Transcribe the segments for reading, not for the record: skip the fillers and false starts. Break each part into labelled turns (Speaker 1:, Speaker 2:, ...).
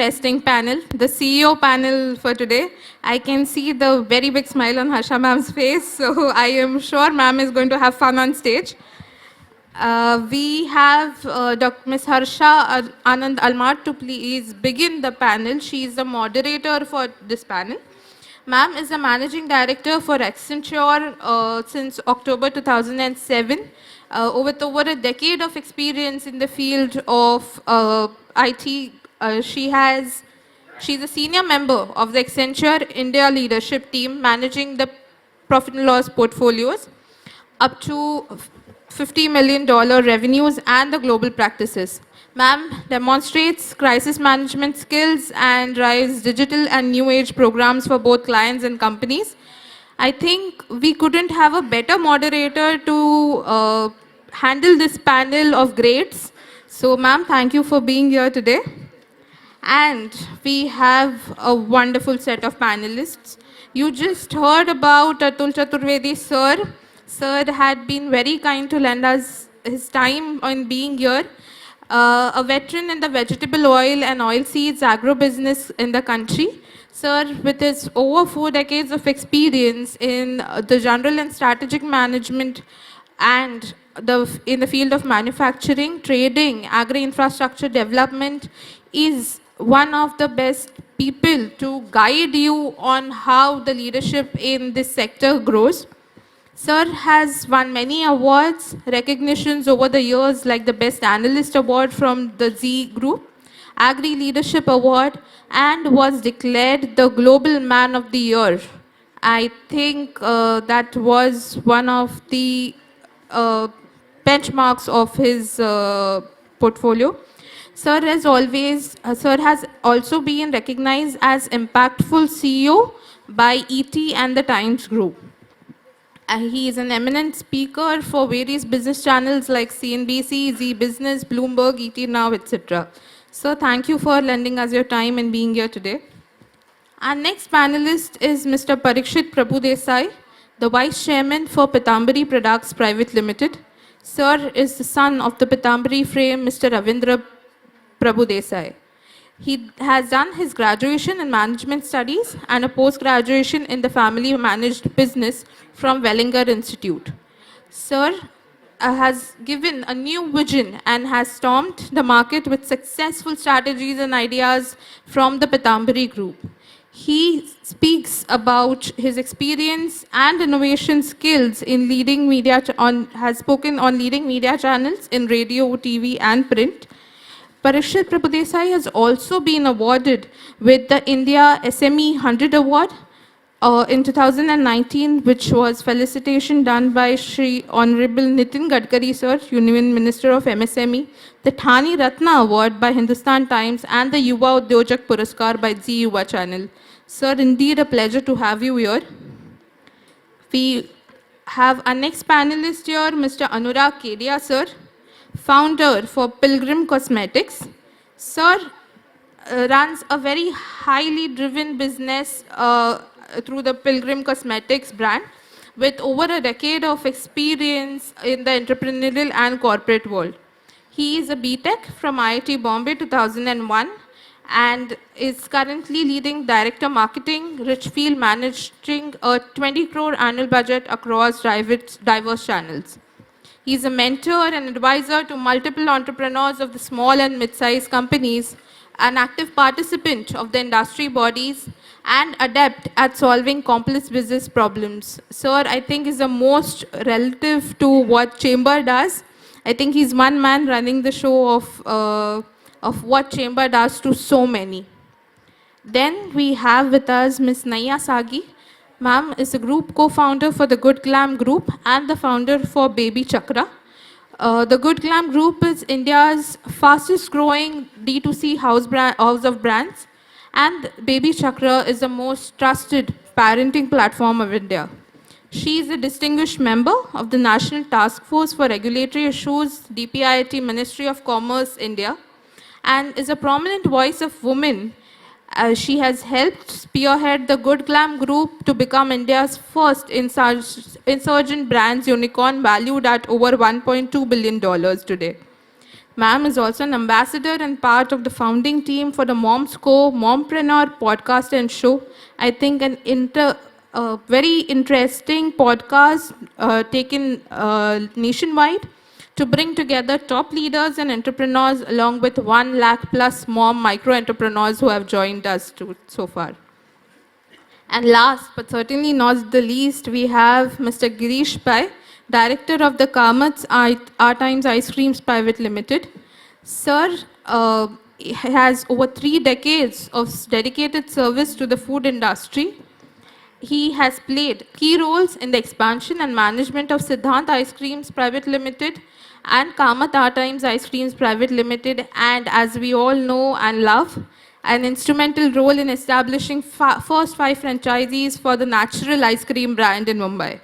Speaker 1: interesting panel, the CEO panel for today. I can see the very big smile on Harsha ma'am's face, so I am sure ma'am is going to have fun on stage. We have Ms. Harsha Anand Almad to please begin the panel. She is the moderator for this panel. Ma'am is the managing director for Accenture since October 2007. With over a decade of experience in the field of IT, she's a senior member of the Accenture India leadership team managing the profit and loss portfolios up to $50 million revenues and the global practices. Ma'am demonstrates crisis management skills and drives digital and new age programs for both clients and companies. I think we couldn't have a better moderator to handle this panel of greats. So ma'am, thank you for being here today. And we have a wonderful set of panelists. You just heard about Atul Chaturvedi sir. Sir had been very kind to lend us his time on being here. A veteran in the vegetable oil and oilseeds agro-business in the country. Sir, with his over 4 decades of experience in the general and strategic management and in the field of manufacturing, trading, agri-infrastructure development, is one of the best people to guide you on how the leadership in this sector grows. Sir has won many awards, recognitions over the years like the Best Analyst Award from the Z Group, Agri Leadership Award, and was declared the Global Man of the Year. I think that was one of the benchmarks of his portfolio. Sir has also been recognized as impactful CEO by ET and the Times Group. He is an eminent speaker for various business channels like CNBC, Zee Business, Bloomberg, ET Now, etc. So thank you for lending us your time and being here today. Our next panelist is Mr. Parikshit Prabhudesai, the Vice Chairman for Pitambari Products Private Limited. Sir is the son of the Pitambari fame, Mr. Ravindra Prabhudesai. He has done his graduation in management studies and a post-graduation in the family managed business from Wellinger Institute. Sir has given a new vision and has stormed the market with successful strategies and ideas from the Pitambari Group. He speaks about his experience and innovation skills in leading media, has spoken on leading media channels in radio, TV, and print. Parikshit Prabhudesai has also been awarded with the India SME 100 Award in 2019, which was felicitation done by Shri Honorable Nitin Gadkari Sir, Union Minister of MSME, the Thani Ratna Award by Hindustan Times, and the Yuva Udyojak Puraskar by Zee Yuva Channel. Sir, indeed a pleasure to have you here. We have our next panelist here, Mr. Anurag Kedia, sir, founder for Piligrim Cosmetics. Sir runs a very highly driven business through the Piligrim Cosmetics brand with over a decade of experience in the entrepreneurial and corporate world. He is a B.Tech from IIT Bombay 2001 and is currently leading Director Marketing, Richfield, managing a 20 crore annual budget across diverse channels. He is a mentor and advisor to multiple entrepreneurs of the small and mid-sized companies, an active participant of the industry bodies, and adept at solving complex business problems. Sir, I think is the most relative to what Chamber does. I think he's one man running the show of what Chamber does to so many. Then we have with us Ms. Naiyya Saggi. Ma'am is a group co-founder for the Good Glamm Group and the founder for BabyChakra. The Good Glamm Group is India's fastest growing D2C house of brands, and BabyChakra is the most trusted parenting platform of India. She is a distinguished member of the National Task Force for Regulatory Issues, DPIIT Ministry of Commerce, India, and is a prominent voice of women. She has helped spearhead the Good Glamm Group to become India's first insurgent brands unicorn valued at over $1.2 billion today. Ma'am is also an ambassador and part of the founding team for the Moms Co. Mompreneur podcast and show. I think very interesting podcast taken nationwide to bring together top leaders and entrepreneurs along with 1 lakh plus mom micro entrepreneurs who have joined us so far. And last but certainly not the least, we have Mr. Girish Pai, Director of the Kamaths Ourtimes Ice Creams Private Limited. Sir has over 3 decades of dedicated service to the food industry. He has played key roles in the expansion and management of Siddhant Ice Creams Private Limited and Kamath Ourtimes Ice Creams Private Limited, and as we all know and love, an instrumental role in establishing first 5 franchisees for the natural ice cream brand in Mumbai.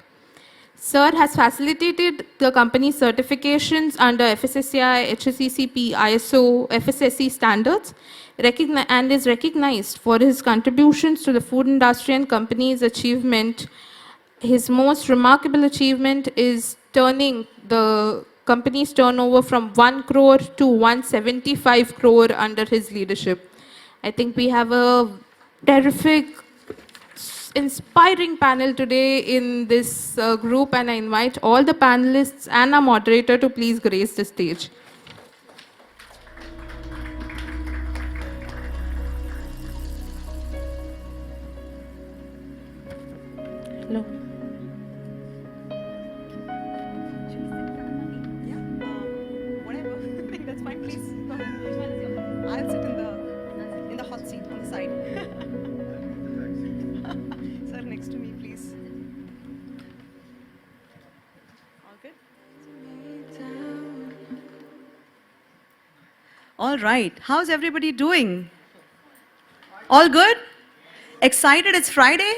Speaker 1: Sir has facilitated the company's certifications under FSSAI, HACCP, ISO, FSSC standards, and is recognized for his contributions to the food industry and company's achievement. His most remarkable achievement is turning the company's turnover from 1 crore to 175 crore under his leadership. I think we have a terrific, inspiring panel today in this group, and I invite all the panelists and our moderator to please grace the stage. Hello.
Speaker 2: Whatever. I think that's fine. Please go ahead. I'll sit in the hot seat on the side. Sir, next to me, please. All good? All right. How's everybody doing? All good? Excited? It's Friday?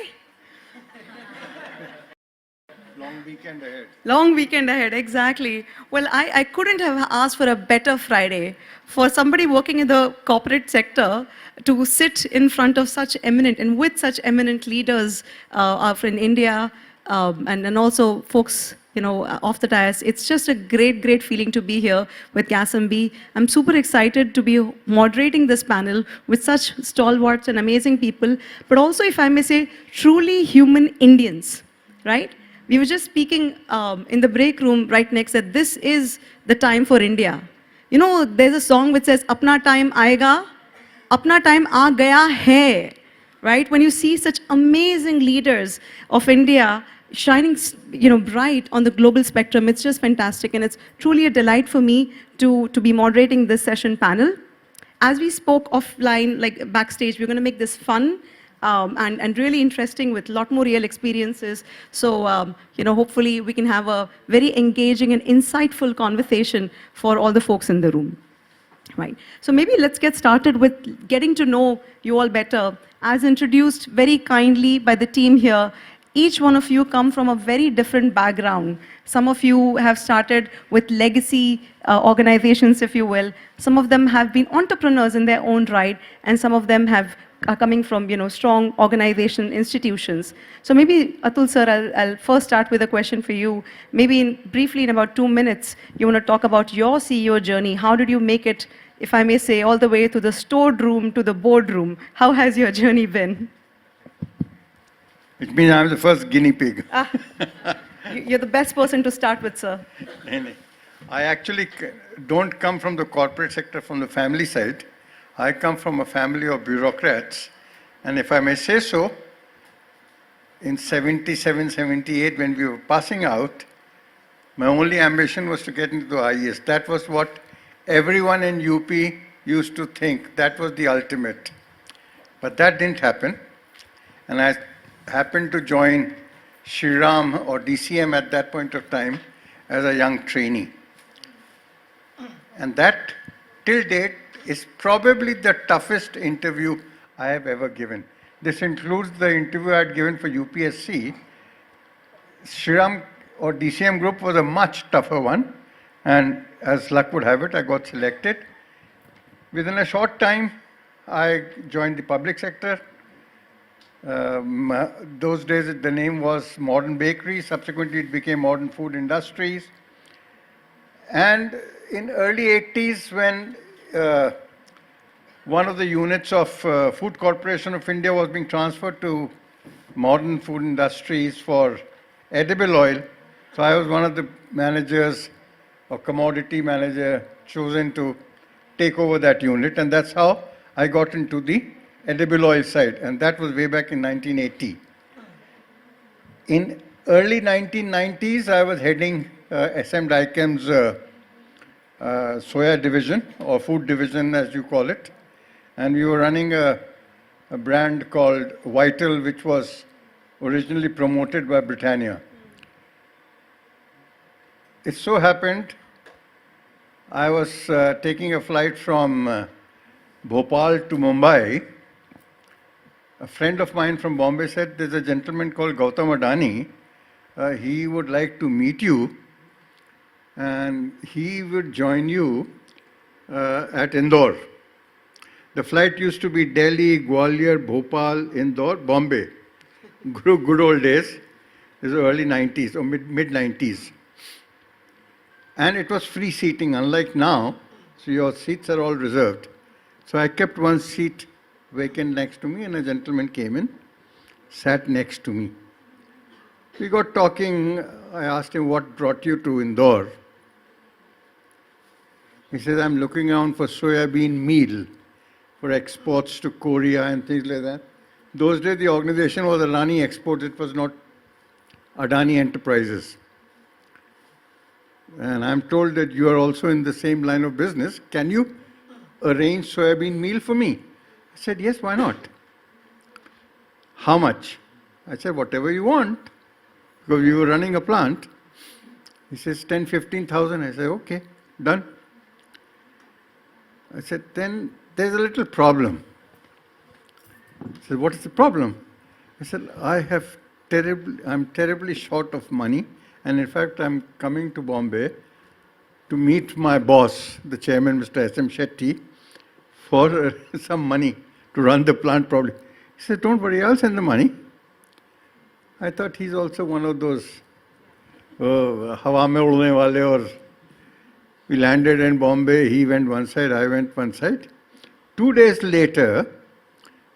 Speaker 3: Long weekend ahead.
Speaker 2: Long weekend ahead, exactly. Well, I couldn't have asked for a better Friday for somebody working in the corporate sector to sit in front of such eminent and with such eminent leaders in India and also folks, you know, off the dais. It's just a great, great feeling to be here with GASMB. I'm super excited to be moderating this panel with such stalwarts and amazing people, but also, if I may say, truly human Indians, right? We were just speaking in the break room right next that this is the time for India. You know, there's a song which says, "Apna time aayega, apna time aa gaya hai." Right? When you see such amazing leaders of India shining, you know, bright on the global spectrum, it's just fantastic, and it's truly a delight for me to be moderating this session panel. As we spoke offline, like backstage, we're going to make this fun. And really interesting with a lot more real experiences. So, you know, hopefully we can have a very engaging and insightful conversation for all the folks in the room. Right. So maybe let's get started with getting to know you all better. As introduced very kindly by the team here, each one of you come from a very different background. Some of you have started with legacy organizations, if you will. Some of them have been entrepreneurs in their own right, and some of them are coming from, you know, strong organization institutions. So maybe, Atul sir, I'll first start with a question for you. Maybe briefly in about 2 minutes, you want to talk about your CEO journey. How did you make it, if I may say, all the way to the stored room to the boardroom? How has your journey been?
Speaker 3: It means I'm the first guinea pig.
Speaker 2: You're the best person to start with, sir.
Speaker 3: I actually don't come from the corporate sector, from the family side. I come from a family of bureaucrats. And if I may say so, in 77, 78, when we were passing out, my only ambition was to get into the IAS. That was what everyone in UP used to think. That was the ultimate. But that didn't happen. And I happened to join Shriram or DCM at that point of time as a young trainee. And that, till date, is probably the toughest interview I have ever given. This includes the interview I had given for UPSC. Shriram or DCM group was a much tougher one, and as luck would have it, I got selected. Within a short time, I joined the public sector. Those days, the name was Modern Bakery. Subsequently, it became Modern Food Industries. And in early 80s, when one of the units of Food Corporation of India was being transferred to modern food industries for edible oil, so I was one of the managers or commodity manager chosen to take over that unit, and that's how I got into the edible oil side, and that was way back in 1980. In early 1990s, I was heading SM Dicom's soya division, or food division as you call it, and we were running a brand called Vital, which was originally promoted by Britannia. It so happened I was taking a flight from Bhopal to Mumbai. A friend of mine from Bombay said, there's a gentleman called Gautam Adani. He would like to meet you and he would join you at Indore. The flight used to be Delhi, Gwalior, Bhopal, Indore, Bombay. Good old days. This is early 90s or mid 90s. And it was free seating, unlike now. So your seats are all reserved. So I kept one seat vacant next to me, and a gentleman came in, sat next to me. We got talking. I asked him, what brought you to Indore? He says, I'm looking around for soybean meal for exports to Korea and things like that. Those days the organization was Adani Exports, it was not Adani Enterprises. And I'm told that you are also in the same line of business. Can you arrange soybean meal for me? I said, yes, why not? How much? I said, whatever you want, because we were running a plant. He says, 10, 15,000. I said, okay, done. I said, then there's a little problem. He said, what is the problem? I said, I'm terribly short of money. And in fact, I'm coming to Bombay to meet my boss, the chairman, Mr. S.M. Shetty, for some money to run the plant probably. He said, don't worry, I'll send the money. I thought he's also one of those hawa mein udne wale, or we landed in Bombay, he went one side, I went one side. 2 days later,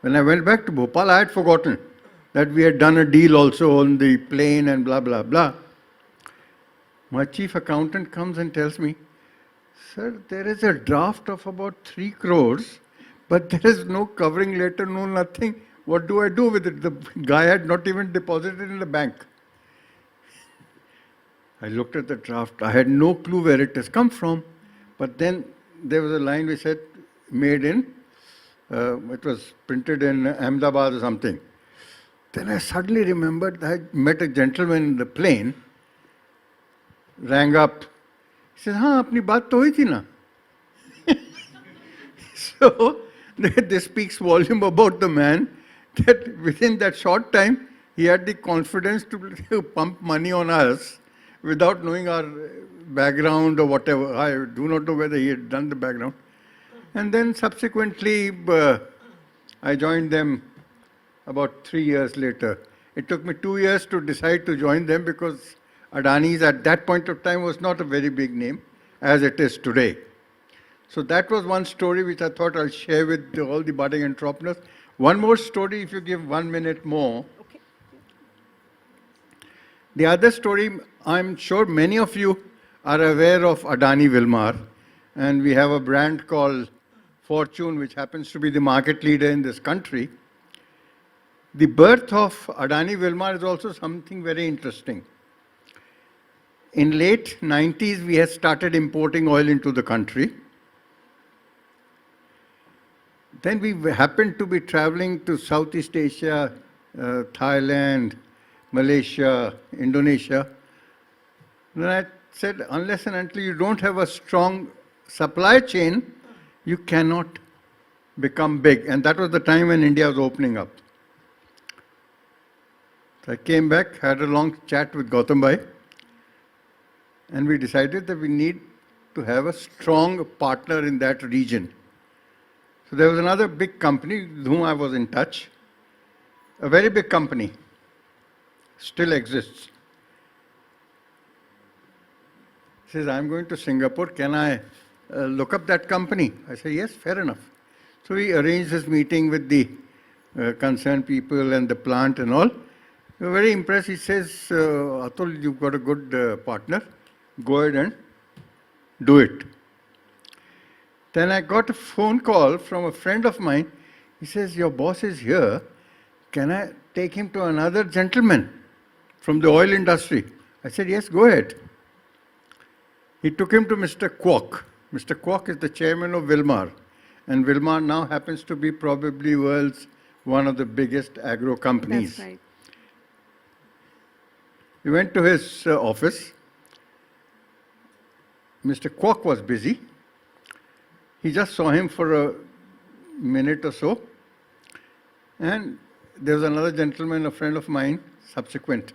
Speaker 3: when I went back to Bhopal, I had forgotten that we had done a deal also on the plane and blah, blah, blah. My chief accountant comes and tells me, sir, there is a draft of about 3 crores, but there is no covering letter, no nothing. What do I do with it? The guy had not even deposited in the bank. I looked at the draft. I had no clue where it has come from. But then there was a line which said, made in, it was printed in Ahmedabad or something. Then I suddenly remembered that I met a gentleman in the plane, rang up. He said, हाँ, अपनी बात तो हुई थी ना. So this speaks volume about the man, that within that short time, he had the confidence to pump money on us without knowing our background or whatever. I do not know whether he had done the background. And then subsequently, I joined them about 3 years later. It took me 2 years to decide to join them because Adani's at that point of time was not a very big name as it is today. So that was one story which I thought I'll share with all the budding entrepreneurs. One more story, if you give 1 minute more.
Speaker 2: Okay.
Speaker 3: The other story, I'm sure many of you are aware of Adani Wilmar, and we have a brand called Fortune, which happens to be the market leader in this country. The birth of Adani Wilmar is also something very interesting. In late 90s, we had started importing oil into the country. Then we happened to be traveling to Southeast Asia, Thailand, Malaysia, Indonesia. Then I said, unless and until you don't have a strong supply chain, you cannot become big. And that was the time when India was opening up. So I came back, had a long chat with Gautam Bhai, and we decided that we need to have a strong partner in that region. So there was another big company with whom I was in touch, a very big company, still exists. says, I'm going to Singapore, can I look up that company? I said, yes, fair enough. So he arranged his meeting with the concerned people and the plant and all. We were very impressed. He says, Atul, you've got a good partner. Go ahead and do it. Then I got a phone call from a friend of mine. He says, your boss is here. Can I take him to another gentleman from the oil industry? I said, yes, go ahead. He took him to Mr. 𝐾𝐲𝐧𝐚𝐦𝐢𝐜. Mr. 𝐾𝐲𝐽 is the chairman of Wilmar. And Wilmar now happens to be probably world's one of the biggest agro companies.
Speaker 2: That's right.
Speaker 3: We went to his office. Mr. 𝐾𝐲𝐽 was busy. He just saw him for a minute or so. And there was another gentleman, a friend of mine, subsequent.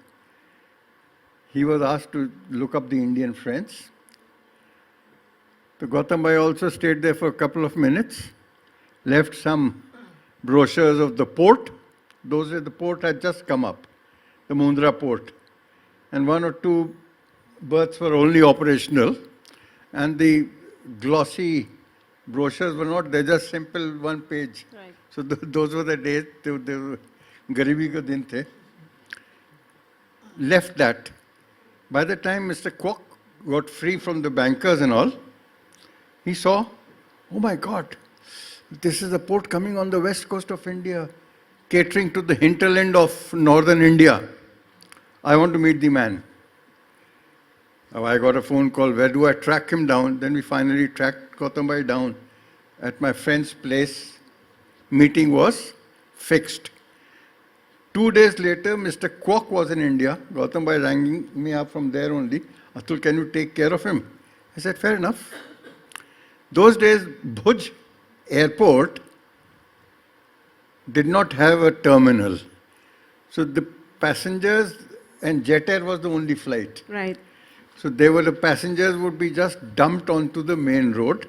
Speaker 3: He was asked to look up the Indian friends. So Gautam Bhai also stayed there for a couple of minutes, left some brochures of the port. Those days the port had just come up, the Mundra port. And one or two berths were only operational. And the glossy brochures were not, they're just simple one page.
Speaker 2: Right.
Speaker 3: So those were the days, they were garibi ka din the. Left that. By the time Mr. 𝐾𝐲𝐽 got free from the bankers and all, he saw, oh my God, this is a port coming on the west coast of India, catering to the hinterland of northern India. I want to meet the man. I got a phone call, where do I track him down? Then we finally tracked Gautam Bhai down at my friend's place. Meeting was fixed. 2 days later, Mr. 𝐾𝐲𝐽 was in India. Gautam Bhai rang me up from there only. Atul, can you take care of him? I said, fair enough. Those days, Bhuj airport did not have a terminal. So the passengers and Jet Air was the only flight.
Speaker 2: Right.
Speaker 3: So the passengers would be just dumped onto the main road.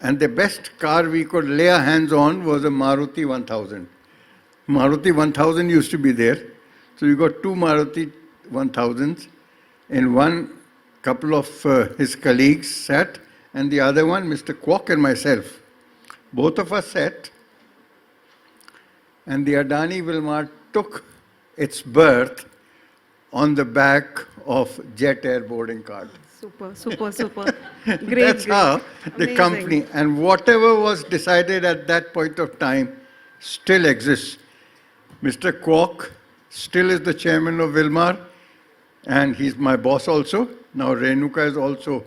Speaker 3: And the best car we could lay our hands on was a Maruti 1000. Maruti 1000 used to be there. So you got two Maruti 1000s. In one, couple of his colleagues sat, and the other one, Mr. 𝐾𝐲𝐽 and myself. Both of us sat, and the Adani Wilmar took its berth on the back of Jet Air boarding card.
Speaker 2: Super, super, super. Great,
Speaker 3: That's
Speaker 2: great.
Speaker 3: how the
Speaker 2: Amazing.
Speaker 3: company, and whatever was decided at that point of time still exists. Mr. 𝐾𝐲𝐽 still is the chairman of Wilmar, and he's my boss also. Now Renuka is also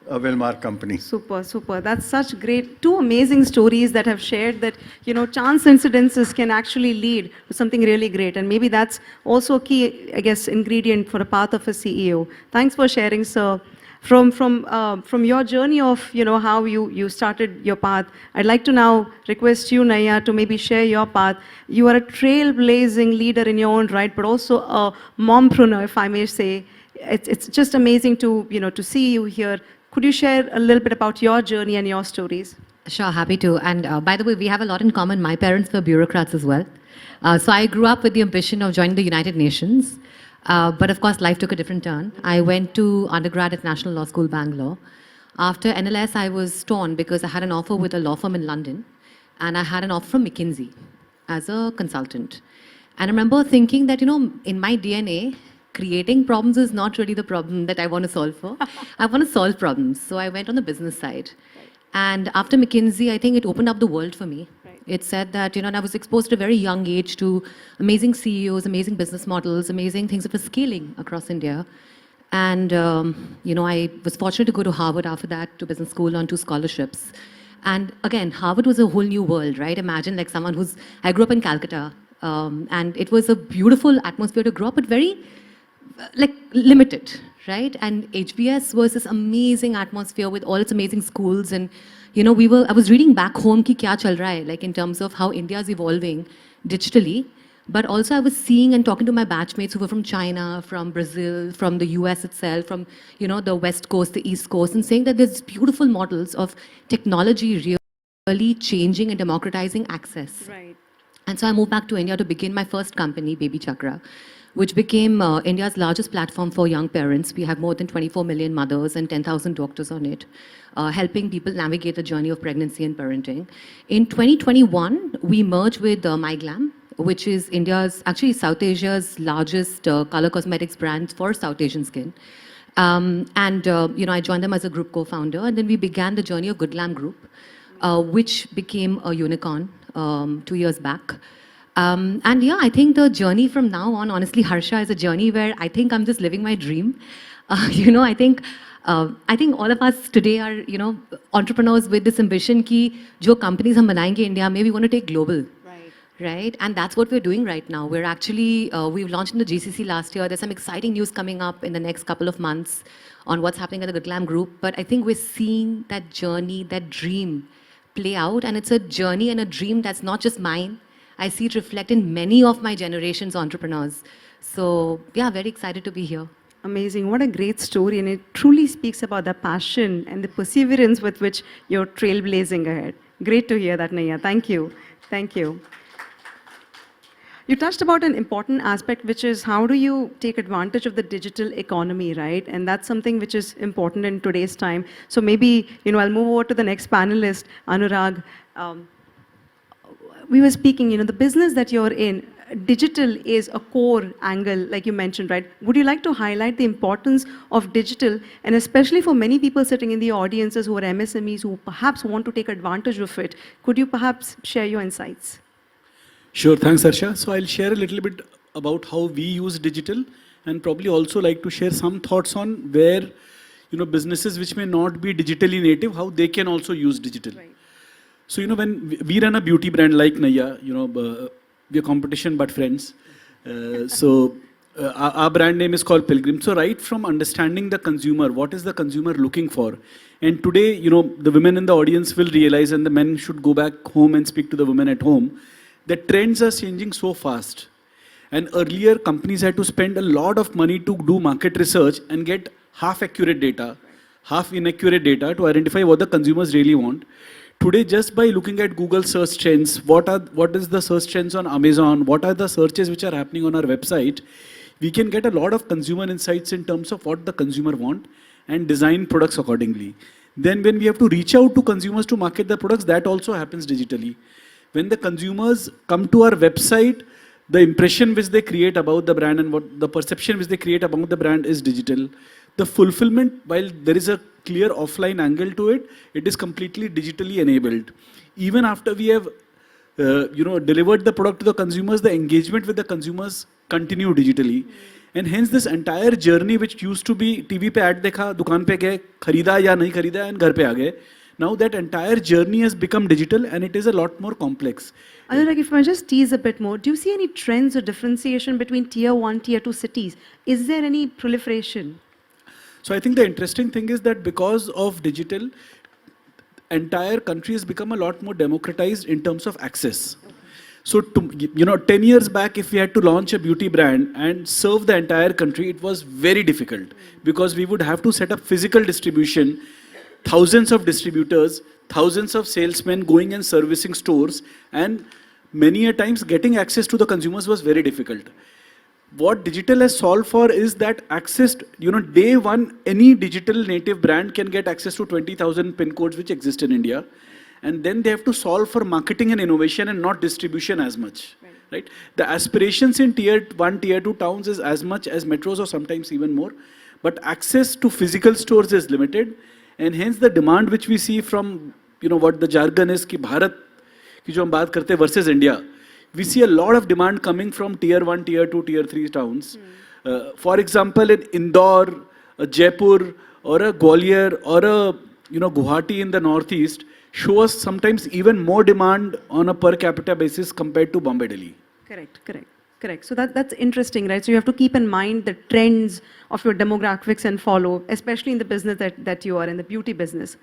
Speaker 3: a Wilmar company.
Speaker 2: Super, super. That's such great, two amazing stories that have shared that, chance incidences can actually lead to something really great. And maybe that's also a key, I guess, ingredient for a path of a CEO. Thanks for sharing, sir. From your journey of, how you started your path, I'd like to now request you, Naiyya, to maybe share your path. You are a trailblazing leader in your own right, but also a mompreneur, if I may say. It's just amazing to, to see you here. Could you share a little bit about your journey and your stories?
Speaker 4: Sure, happy to. And by the way, we have a lot in common. My parents were bureaucrats as well. So I grew up with the ambition of joining the United Nations. But of course, life took a different turn. I went to undergrad at National Law School, Bangalore. After NLS, I was torn because I had an offer with a law firm in London. And I had an offer from McKinsey as a consultant. And I remember thinking that, in my DNA, creating problems is not really the problem that I want to solve for. I want to solve problems. So I went on the business side. Right. And after McKinsey, I think it opened up the world for me. Right. It said that, and I was exposed at a very young age to amazing CEOs, amazing business models, amazing things that were scaling across India. And, I was fortunate to go to Harvard after that, to business school on 2 scholarships. And again, Harvard was a whole new world, right? Imagine like someone I grew up in Calcutta. And it was a beautiful atmosphere to grow up, but very, limited, right? And HBS was this amazing atmosphere with all its amazing schools. And, I was reading back home 𝐾𝐲𝐽, like in terms of how India is evolving digitally. But also I was seeing and talking to my batchmates who were from China, from Brazil, from the US itself, from, the West Coast, the East Coast, and saying that there's beautiful models of technology really changing and democratizing access.
Speaker 2: Right.
Speaker 4: And so I moved back to India to begin my first company, BabyChakra, which became India's largest platform for young parents. We have more than 24 million mothers and 10,000 doctors on it, helping people navigate the journey of pregnancy and parenting. In 2021, we merged with Glamm, which is actually South Asia's largest color cosmetics brand for South Asian skin. I joined them as a group co-founder, and then we began the journey of Good Glamm Group, which became a unicorn 2 years back. I think the journey from now on, honestly, Harsha, is a journey where I think I'm just living my dream. I think all of us today are, entrepreneurs with this ambition कि जो companies हम बनाएंगे India में, we want to take global. Right? And that's what we're doing right now. We're actually, we've launched in the GCC last year. There's some exciting news coming up in the next couple of months on what's happening at the Good Glamm Group. But I think we're seeing that journey, that dream play out. And it's a journey and a dream that's not just mine. I see it reflected in many of my generation's entrepreneurs. So, yeah, very excited to be here.
Speaker 2: Amazing. What a great story. And it truly speaks about the passion and the perseverance with which you're trailblazing ahead. Great to hear that, Naiyya. Thank you. Thank you. You touched about an important aspect, which is how do you take advantage of the digital economy, right? And that's something which is important in today's time. So maybe, I'll move over to the next panelist, Anurag. We were speaking, the business that you're in, digital is a core angle, like you mentioned, right? Would you like to highlight the importance of digital, and especially for many people sitting in the audiences who are MSMEs who perhaps want to take advantage of it? Could you perhaps share your insights?
Speaker 5: Sure, thanks Harsha. So I'll share a little bit about how we use digital, and probably also like to share some thoughts on where, businesses which may not be digitally native, how they can also use digital. Right. So, when we run a beauty brand like Naiyya, we are competition but friends. Our brand name is called Piligrim. So right from understanding the consumer, what is the consumer looking for? And today, the women in the audience will realize, and the men should go back home and speak to the women at home, the trends are changing so fast. And earlier, companies had to spend a lot of money to do market research and get half-accurate data, half-inaccurate data to identify what the consumers really want. Today, just by looking at Google search trends, what is the search trends on Amazon, what are the searches which are happening on our website, we can get a lot of consumer insights in terms of what the consumer want and design products accordingly. Then when we have to reach out to consumers to market the products, that also happens digitally. When the consumers come to our website, the impression which they create about the brand and what the perception which they create about the brand is digital. The fulfillment, while there is a clear offline angle to it, it is completely digitally enabled. Even after we have delivered the product to the consumers, the engagement with the consumers continue digitally. And hence this entire journey which used to be TV pe ad dekha, dukaan pe gaye, kharida ya nahi kharida and ghar pe aa gaye. Now that entire journey has become digital and it is a lot more complex.
Speaker 2: Anurag, if I just tease a bit more, do you see any trends or differentiation between tier 1, tier 2 cities? Is there any proliferation?
Speaker 5: So I think the interesting thing is that because of digital, entire country has become a lot more democratized in terms of access. So, 10 years back, if we had to launch a beauty brand and serve the entire country, it was very difficult because we would have to set up physical distribution, thousands of distributors, thousands of salesmen going and servicing stores, and many a times getting access to the consumers was very difficult. What digital has solved for is that access, day one, any digital native brand can get access to 20,000 pin codes which exist in India. And then they have to solve for marketing and innovation and not distribution as much. Right? The aspirations in tier 1, tier 2 towns is as much as metros or sometimes even more. But access to physical stores is limited. And hence the demand which we see from, what the jargon is, ki Bharat, ki jo hum baat karte versus India. We see a lot of demand coming from tier 1, tier 2, tier 3 towns. For example, in Indore, a Jaipur, or a Gwalior, or a Guwahati in the northeast, show us sometimes even more demand on a per capita basis compared to Bombay, Delhi.
Speaker 2: Correct. So that's interesting, right? So you have to keep in mind the trends of your demographics and follow, especially in the business that you are in, the beauty business.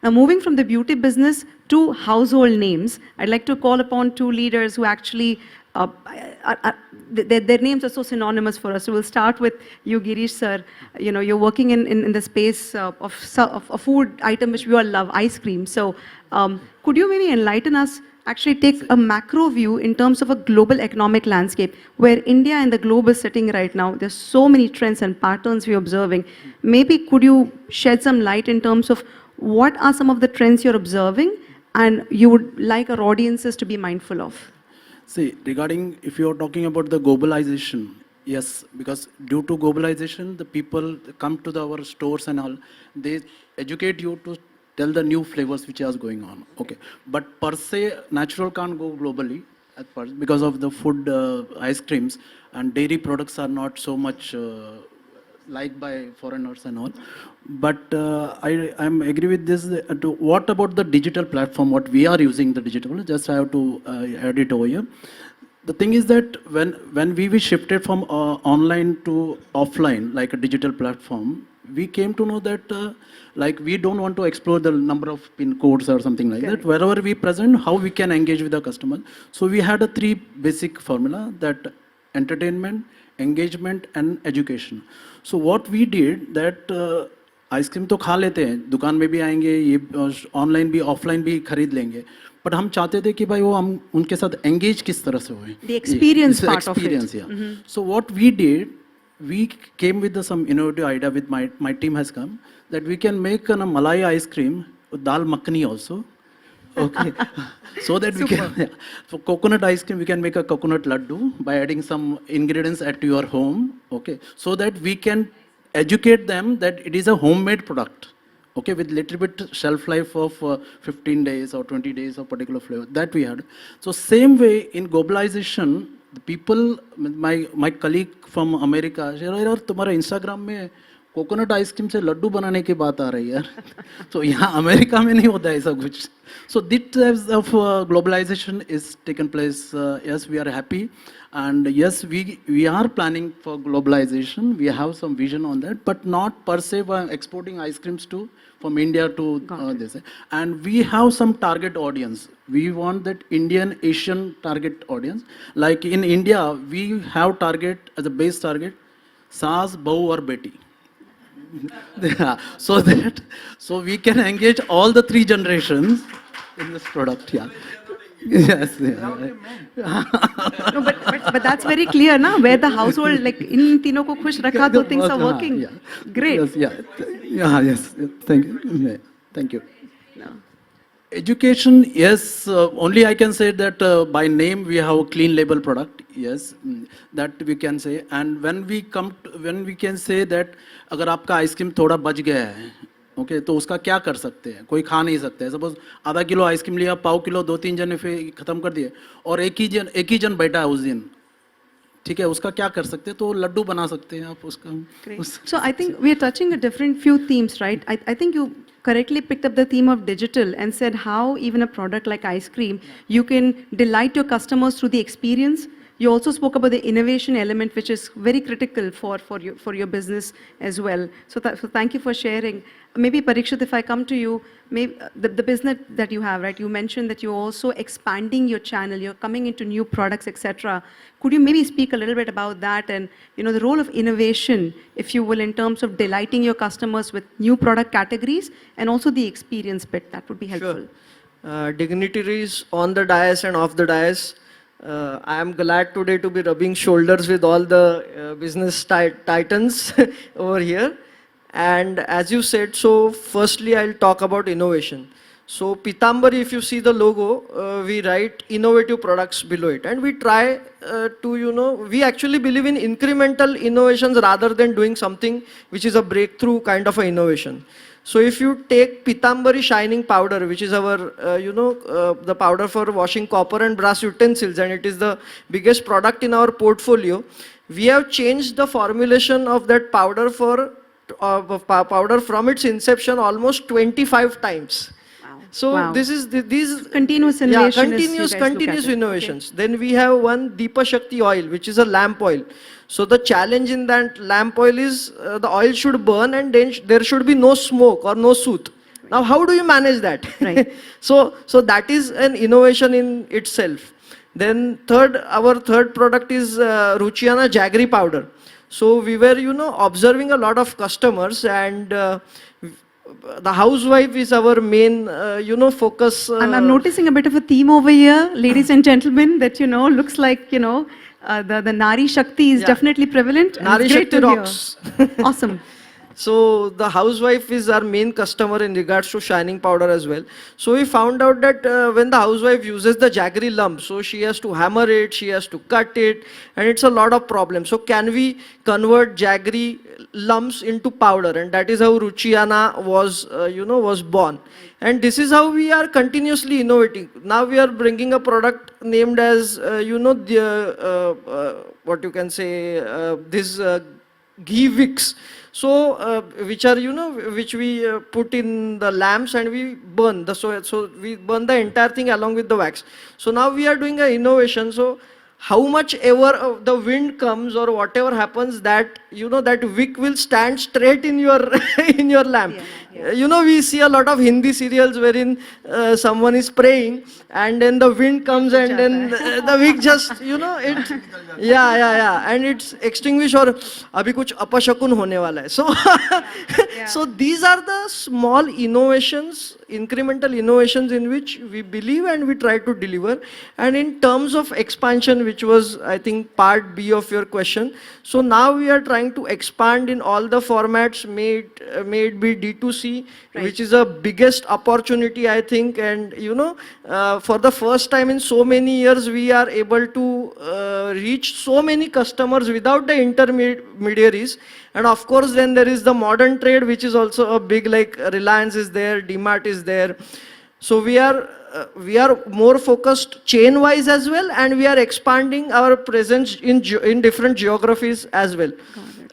Speaker 2: Now, moving from the beauty business to household names, I'd like to call upon two leaders who actually, their names are so synonymous for us. So we'll start with you, Girish, sir. You're working in the space of a food item which we all love, ice cream. So could you maybe enlighten us actually take a macro view in terms of a global economic landscape where India and the globe is sitting right now. There's so many trends and patterns we're observing. Maybe could you shed some light in terms of what are some of the trends you're observing and you would like our audiences to be mindful of?
Speaker 6: See, regarding if you're talking about the globalization, yes, because due to globalization, the people come to our stores and all, they educate you to tell the new flavors which is going on. Okay, but per se, natural can't go globally at first because of the food, ice creams and dairy products are not so much liked by foreigners and all. But I'm agree with this. What about the digital platform? What we are using the digital? Just I have to add it over here. The thing is that when we shifted from online to offline, like a digital platform, we came to know that like we don't want to explore the number of pin codes or something like that. Wherever we present, how we can engage with the customer. So we had a 3 basic formula, that entertainment, engagement and education. So what we did that ice cream तो खा लेते हैं, दुकान में भी आएंगे, ये online भी ऑफलाइन भी खरीद लेंगे, बट हम चाहते थे कि भाई वो हम उनके साथ एंगेज किस तरह से हुए,
Speaker 2: The experience part of it.
Speaker 6: experience, yeah. So what we did, we came with some innovative idea with my team has come that we can make a malai ice cream with dal makhani also. Okay, so that we can, yeah. For coconut ice cream, we can make a coconut laddu by adding some ingredients at your home. Okay, so that we can educate them that it is a homemade product. Okay, with little bit shelf life of 15 days or 20 days of particular flavor that we had. So same way in globalization, the people, my colleague from America, she said, यार तुम्हारा Instagram में coconut ice cream से लड्डू बनाने की बात आ रही है यार, तो यहाँ अमेरिका में नहीं होता ऐसा कुछ. So this types of globalization is taken place. Yes, we are happy, and yes, we are planning for globalization. We have some vision on that, but not per se by exporting ice creams to from India to this. And we have some target audience. We want that Indian Asian target audience. Like in India, we have target as a base target, saas, bahu or beti. Yeah, so we can engage all the 3 generations in this product. Yeah. Yes. Yeah.
Speaker 2: No, but that's very clear, na? Where the household, like, in तीनों को खुश रखा तो things are working.
Speaker 6: Yeah.
Speaker 2: Great.
Speaker 6: Yes, yes. Thank you. Yeah. Thank you.
Speaker 2: No.
Speaker 6: Education, yes. Only I can say that by name we have a clean label product. Yes, that we can say. And when we can say that अगर आपका ice cream थोड़ा बच गया है, okay, तो उसका क्या कर सकते हैं? कोई खा नहीं सकते है. सपोज आधा किलो आइसक्रीम लिया, पाव किलो 2-3 जन ने फिर खत्म कर दिए, और एक ही जन बैठा है उस दिन, ठीक है, उसका क्या कर सकते हैं? तो लड्डू बना सकते हैं आप उसका.
Speaker 2: So I think we are touching a different few themes, right? I think you correctly picked up the theme of digital and said how even a product like ice cream, you can delight your customers through the experience. You also spoke about the innovation element, which is very critical for your business as well. So thank you for sharing. Maybe Parikshit, if I come to you, maybe the business that you have, right? You mentioned that you're also expanding your channel. You're coming into new products, etc. Could you maybe speak a little bit about that and the role of innovation, if you will, in terms of delighting your customers with new product categories and also the experience bit? That would be helpful.
Speaker 7: Sure. Dignitaries on the dais and off the dais. I am glad today to be rubbing shoulders with all the business titans over here. And as you said, so firstly I'll talk about innovation. So Pitambari, if you see the logo, we write innovative products below it. And we try we actually believe in incremental innovations rather than doing something which is a breakthrough kind of an innovation. So if you take Pitambari Shining Powder, which is our, the powder for washing copper and brass utensils, and it is the biggest product in our portfolio, we have changed the formulation of that powder from its inception almost 25 times.
Speaker 2: Wow.
Speaker 7: So
Speaker 2: Wow.
Speaker 7: this is these
Speaker 2: Continuous innovation.
Speaker 7: Yeah,
Speaker 2: is you guys look at
Speaker 7: continuous
Speaker 2: it.
Speaker 7: innovations. Then we have one Deepa Shakti oil, which is a lamp oil. So the challenge in that lamp oil is the oil should burn and then there should be no smoke or no soot. Now how do you manage that?
Speaker 2: Right.
Speaker 7: So that is an innovation in itself. Then our third product is Ruchiana Jaggery powder. So we were observing a lot of customers, and the housewife is our main, focus.
Speaker 2: I'm noticing a bit of a theme over here, ladies and gentlemen, that, looks like, the Nari Shakti is
Speaker 7: Yeah.
Speaker 2: definitely prevalent. and
Speaker 7: Nari
Speaker 2: it's great
Speaker 7: Shakti
Speaker 2: to hear.
Speaker 7: rocks.
Speaker 2: Awesome.
Speaker 7: So the housewife is our main customer in regards to shining powder as well. So we found out that when the housewife uses the jaggery lump, so she has to hammer it, she has to cut it, and it's a lot of problems. So can we convert jaggery lumps into powder? And that is how Ruchiana was born. And this is how we are continuously innovating. Now we are bringing a product named as, what you can say, this 𝐾𝐲𝐬𝐜. So, which we put in the lamps and we burn. So we burn the entire thing along with the wax. So now we are doing an innovation. So how much ever the wind comes or whatever happens, that that wick will stand straight in your in your lamp. We see a lot of Hindi serials wherein someone is praying and then the wind comes and then the wick just it and it's extinguished or abhi kuch apashakun hone wala hai. So so these are the small innovations, incremental innovations in which we believe and we try to deliver. And in terms of expansion, which was I think part B of your question, so now we are trying to expand in all the formats, may it be D2C, which is a biggest opportunity I think. And for the first time in so many years we are able to reach so many customers without the intermediaries. And of course then there is the modern trade, which is also a big, like Reliance is there, DMart is there. So we are more focused chain wise as well, and we are expanding our presence in different geographies as well.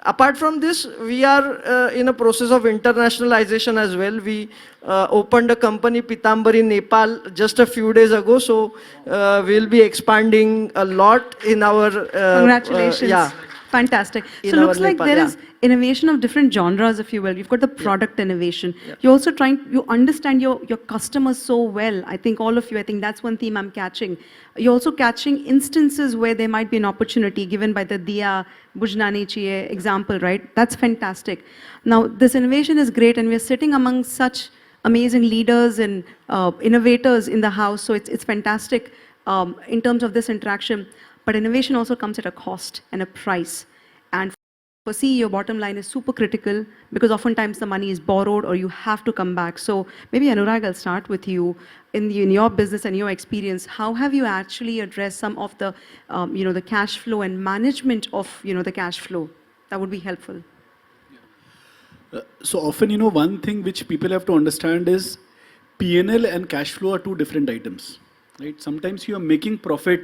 Speaker 7: Apart from this, we are in a process of internationalization as well. We opened a company, Pitambari, Nepal, just a few days ago. So we'll be expanding a lot in our...
Speaker 2: Congratulations. Fantastic. So
Speaker 7: In
Speaker 2: looks
Speaker 7: our
Speaker 2: like
Speaker 7: Nepal,
Speaker 2: there is innovation of different genres, if you will. You've got the product innovation. You're also you understand your customers so well. I think all of you, I think that's one theme I'm catching. You're also catching instances where there might be an opportunity given by the Diya Bujnani Chiye example, right? That's fantastic. Now, this innovation is great, and we're sitting among such amazing leaders and innovators in the house. So it's fantastic in terms of this interaction. But innovation also comes at a cost and a price. And for CEO, bottom line is super critical, because oftentimes the money is borrowed or you have to come back. So maybe Anurag, I'll start with you. In your business and your experience, how have you actually addressed some of the, the cash flow and management of, the cash flow? That would be helpful.
Speaker 5: So often, one thing which people have to understand is P&L and cash flow are two different items, right? Sometimes you are making profit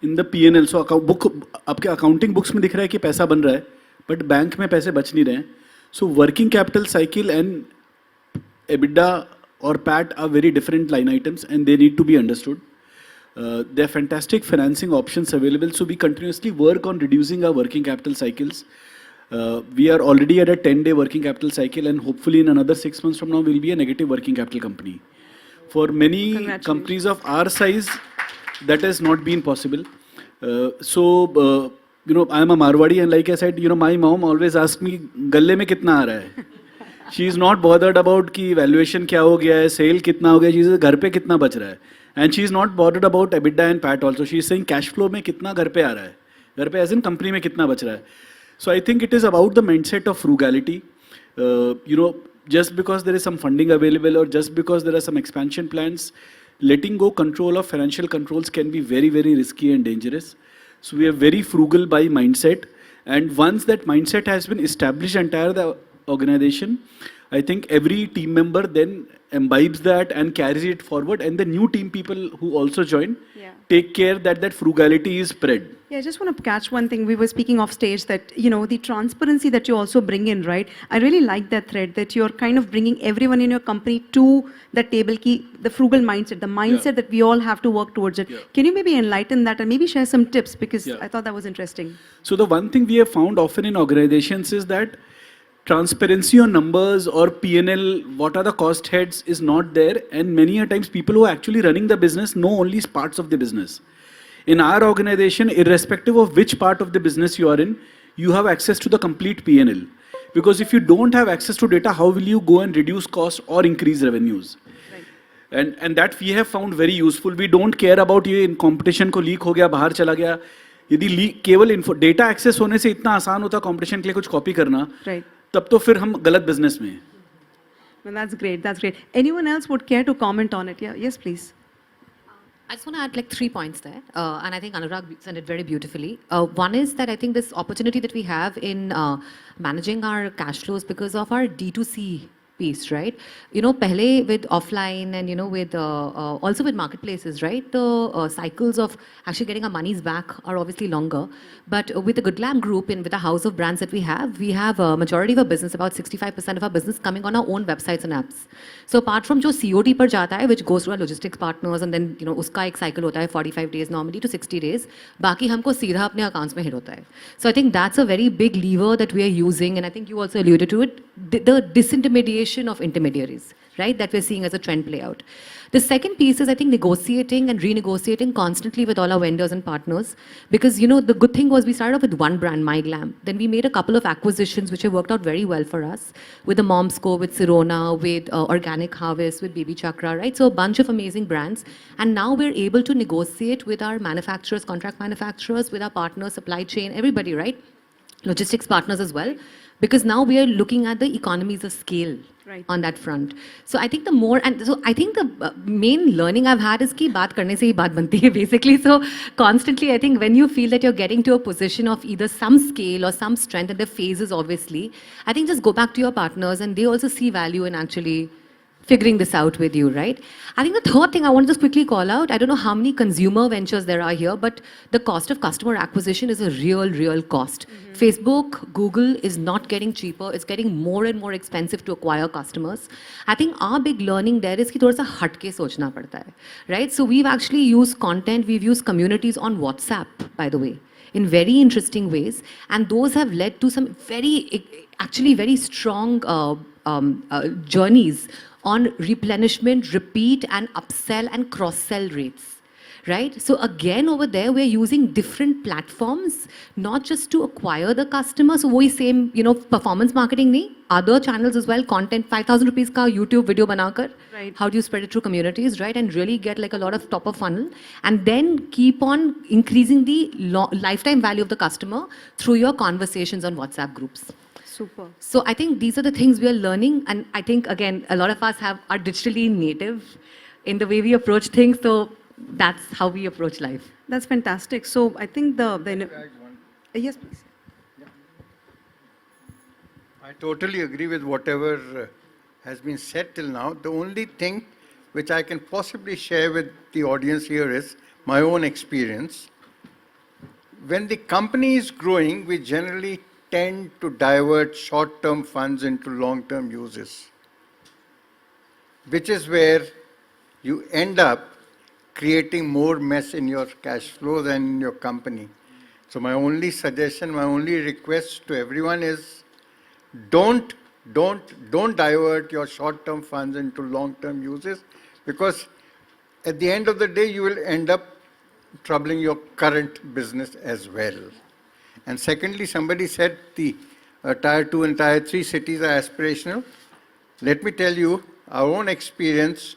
Speaker 5: in the P&L, so आपके accounting books में दिख रहा है कि पैसा बन रहा है, but बैंक में पैसे बच नहीं रहे हैं. So working capital cycle and EBITDA or PAT are very different line items, and they need to be understood. There are fantastic financing options available, so we continuously work on reducing our working capital cycles. We are already at a 10-day working capital cycle, and hopefully in another 6 months from now, we'll be a negative working capital company. For many companies of our size, that has not been possible. So, I am a Marwadi, and like I said, my mom always asks me, galle mein kitna aa raha hai? She is not bothered about ki valuation kya ho gaya hai, sale kitna ho gaya, she says, ghar pe kitna bach raha hai. And she is not bothered about EBITDA and PAT also. She is saying cash flow mein kitna ghar pe aa raha hai. Ghar pe as in company mein kitna bach raha hai. So I think it is about the mindset of frugality. Just because there is some funding available or just because there are some expansion plans, letting go control of financial controls can be very, very risky and dangerous. So we are very frugal by mindset. And once that mindset has been established entire the organization, I think every team member then imbibes that and carries it forward. And the new team people who also join take care that that frugality is spread.
Speaker 2: Yeah, I just want to catch one thing. We were speaking off stage that, the transparency that you also bring in, right? I really like that thread, that you're kind of bringing everyone in your company to the table, the frugal mindset, the mindset that we all have to work towards it. Can you maybe enlighten that and maybe share some tips? Because I thought that was interesting.
Speaker 5: So the one thing we have found often in organizations is that transparency on numbers or P&L, what are the cost heads, is not there. And many a times people who are actually running the business know only parts of the business. In our organization, irrespective of which part of the business you are in, you have access to the complete P&L. Because if you don't have access to data, how will you go and reduce costs or increase revenues? And that we have found very useful. We don't care about ये in competition को leak हो गया, बाहर चला गया. यदि leak केवल data access होने से इतना आसान होता competition के लिए कुछ copy करना, तब तो फिर हम गलत business में हैं.
Speaker 2: Well, that's great. That's great. Anyone else would care to comment on it? Yeah. Yes, please.
Speaker 4: I just want to add like 3 points there, and I think Anurag said it very beautifully. One is that I think this opportunity that we have in managing our cash flows because of our D2C piece, right? You know, pehle with offline and, you know, with also with marketplaces, right? The cycles of actually getting our monies back are obviously longer. But with the Glamm group and with the house of brands that we have a majority of our business, about 65% of our business coming on our own websites and apps. So apart from jo COD par jata hai, which goes to our logistics partners, and then, you know, uska ek cycle hota hai 45 days normally to 60 days, baki humko seedha apne accounts mein hit hota hai. So I think that's a very big lever that we are using, and I think you also alluded to it, the disintermediation of intermediaries, right, that we're seeing as a trend play out. The second piece is, I think, negotiating and renegotiating constantly with all our vendors and partners, because, you know, the good thing was we started off with one brand, MyGlamm. Then we made a couple of acquisitions which have worked out very well for us, with the Mom's Co, with Sirona, with Organic Harvest, with BabyChakra, right? So a bunch of amazing brands. And now we're able to negotiate with our manufacturers, contract manufacturers, with our partners, supply chain, everybody, right? Logistics partners as well. Because now we are looking at the economies of scale on that front. So I think the more, and so I think the main learning I've had is ki baat karne se hi baat banti hai, basically. So constantly, I think when you feel that you're getting to a position of either some scale or some strength, and the phases obviously, I think just go back to your partners and they also see value in actually figuring this out with you, right? I think the third thing I want to just quickly call out, I don't know how many consumer ventures there are here, but the cost of customer acquisition is a real cost. Facebook, Google is not getting cheaper, it's getting more and more expensive to acquire customers. I think our big learning there is ki thoda sa hatke sochna padta hai, right? So we've actually used content, we've used communities on WhatsApp, by the way, in very interesting ways, and those have led to some actually very strong journeys on replenishment, repeat, and upsell and cross-sell rates, right? So again, over there, we're using different platforms, not just to acquire the customer. So wohi same, you know, performance marketing nahi, other channels as well, content, 5,000 rupees ka YouTube video banakar.
Speaker 2: Right.
Speaker 4: How do you spread it through communities, right? And really get like a lot of top of funnel, and then keep on increasing the lifetime value of the customer through your conversations on WhatsApp groups.
Speaker 2: Super.
Speaker 4: So I think these are the things we are learning, and I think, again, a lot of us are digitally native in the way we approach things, so that's how we approach life.
Speaker 2: That's fantastic. So I think yes, please.
Speaker 3: I totally agree with whatever has been said till now. The only thing which I can possibly share with the audience here is my own experience. When the company is growing, we generally tend to divert short-term funds into long-term uses, which is where you end up creating more mess in your cash flow than in your company. So my only suggestion, my only request to everyone is don't divert your short-term funds into long-term uses, because at the end of the day, you will end up troubling your current business as well. And secondly, somebody said the Tier 2 and Tier 3 cities are aspirational. Let me tell you, our own experience,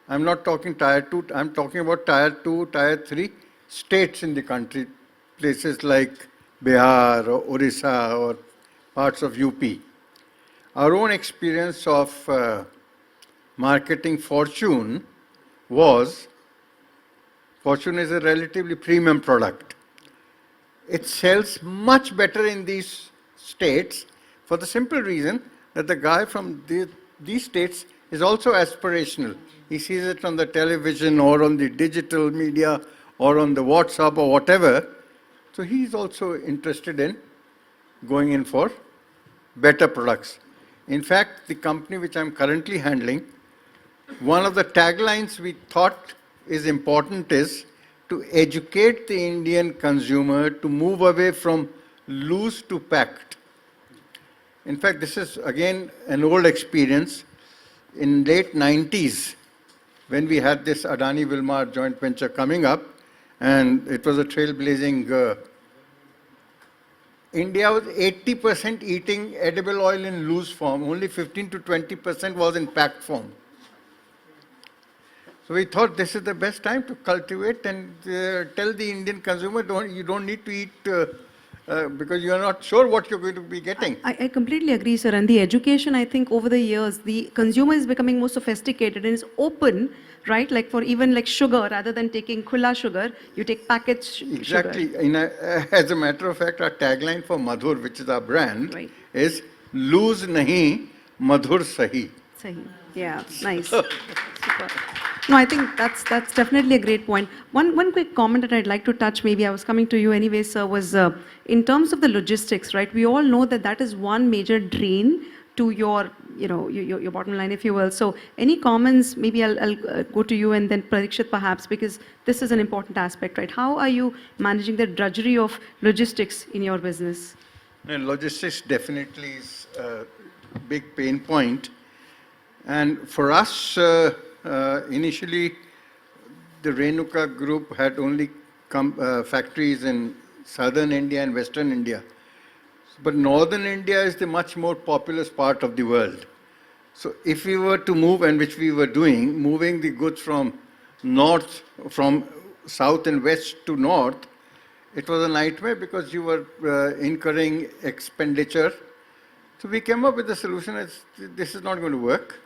Speaker 3: I'm not talking Tier 2, I'm talking about Tier 2, Tier 3 states in the country, places like Bihar or Orissa or parts of UP. Our own experience of marketing Fortune was, Fortune is a relatively premium product. It sells much better in these states for the simple reason that the guy from these states is also aspirational. He sees it on the television or on the digital media or on the WhatsApp or whatever. So he's also interested in going in for better products. In fact, the company which I'm currently handling, one of the taglines we thought is important is to educate the Indian consumer to move away from loose to packed. In fact, this is again an old experience. In late 90s, when we had this Adani-Wilmar joint venture coming up, and it was a trailblazing India was 80% eating edible oil in loose form. Only 15 to 20% was in packed form. So we thought this is the best time to cultivate and tell the Indian consumer, you don't need to eat because you're not sure what you're going to be getting.
Speaker 2: I completely agree, sir. And the education, I think, over the years, the consumer is becoming more sophisticated and is open, right? Like for even like sugar, rather than taking Khula sugar, you take packaged sugar.
Speaker 3: Exactly. As a matter of fact, our tagline for Madhur, which is our brand,
Speaker 2: Right.
Speaker 3: is lose nahi, Madhur sahi.
Speaker 2: Sahi. Yeah, nice. Super. No, I think that's definitely a great point. One quick comment that I'd like to touch, maybe I was coming to you anyway, sir, was in terms of the logistics, right? We all know that is one major drain to your, your bottom line, if you will. So any comments, maybe I'll go to you and then Parikshit perhaps, because this is an important aspect, right? How are you managing the drudgery of logistics in your business?
Speaker 3: Logistics definitely is a big pain point. And for us, initially, the Renuka group had only factories in southern India and western India. But northern India is the much more populous part of the world. So if we were to move, and which we were doing, moving the goods from south and west to north, it was a nightmare because you were incurring expenditure. So we came up with a solution. This is not going to work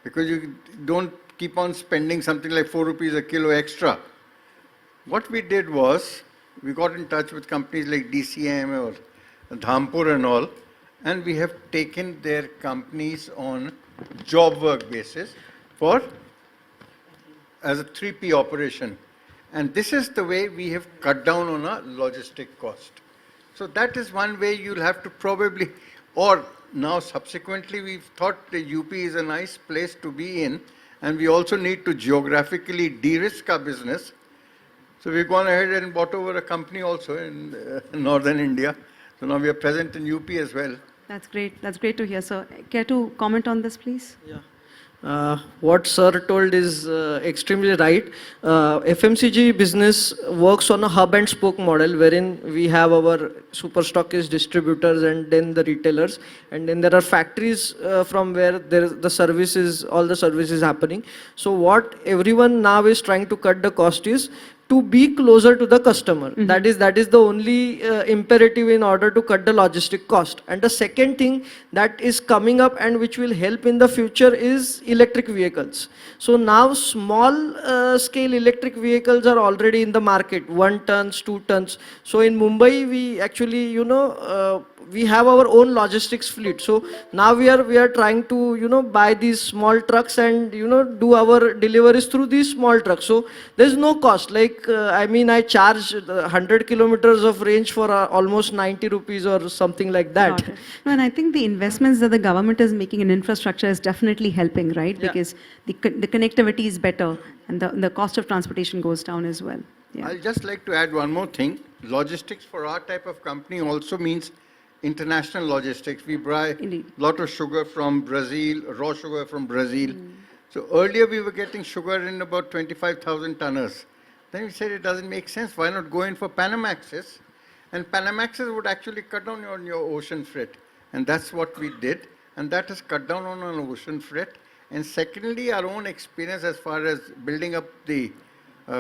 Speaker 3: because you don't keep on spending something like 4 rupees a kilo extra. What we did was, we got in touch with companies like DCM or Dhampur and all, and we have taken their companies on job work basis as a 3P operation. And this is the way we have cut down on our logistic cost. So that is one way you'll have to probably, or now subsequently we've thought the UP is a nice place to be in, and we also need to geographically de-risk our business. So we've gone ahead and bought over a company also in northern India. So now we are present in UP as well.
Speaker 2: That's great. That's great to hear, sir. Care to comment on this, please?
Speaker 7: Yeah. What sir told is extremely right. FMCG business works on a hub and spoke model wherein we have our super stockist distributors and then the retailers, and then there are factories from where the services, all the services happening. So what everyone now is trying to cut the cost is to be closer to the customer. Mm-hmm. That is the only imperative in order to cut the logistic cost. And the second thing that is coming up and which will help in the future is electric vehicles. So now small scale electric vehicles are already in the market, 1 tons, 2 tons. So in Mumbai, we actually, we have our own logistics fleet. So now we are trying to, buy these small trucks and, do our deliveries through these small trucks. So there's no cost. Like, I charge 100 kilometers of range for almost 90 rupees or something like that.
Speaker 2: No, and I think the investments that the government is making in infrastructure is definitely helping, right? Yeah. Because the connectivity is better and the cost of transportation goes down as well. Yeah.
Speaker 3: I'll just like to add one more thing. Logistics for our type of company also means international logistics. We buy a lot of sugar from Brazil, raw sugar from Brazil. So earlier we were getting sugar in about 25,000 tonners. Then we said it doesn't make sense. Why not go in for Panamaxes? And Panamaxes would actually cut down on your ocean freight. And that's what we did. And that has cut down on our ocean freight. And secondly, our own experience as far as building up the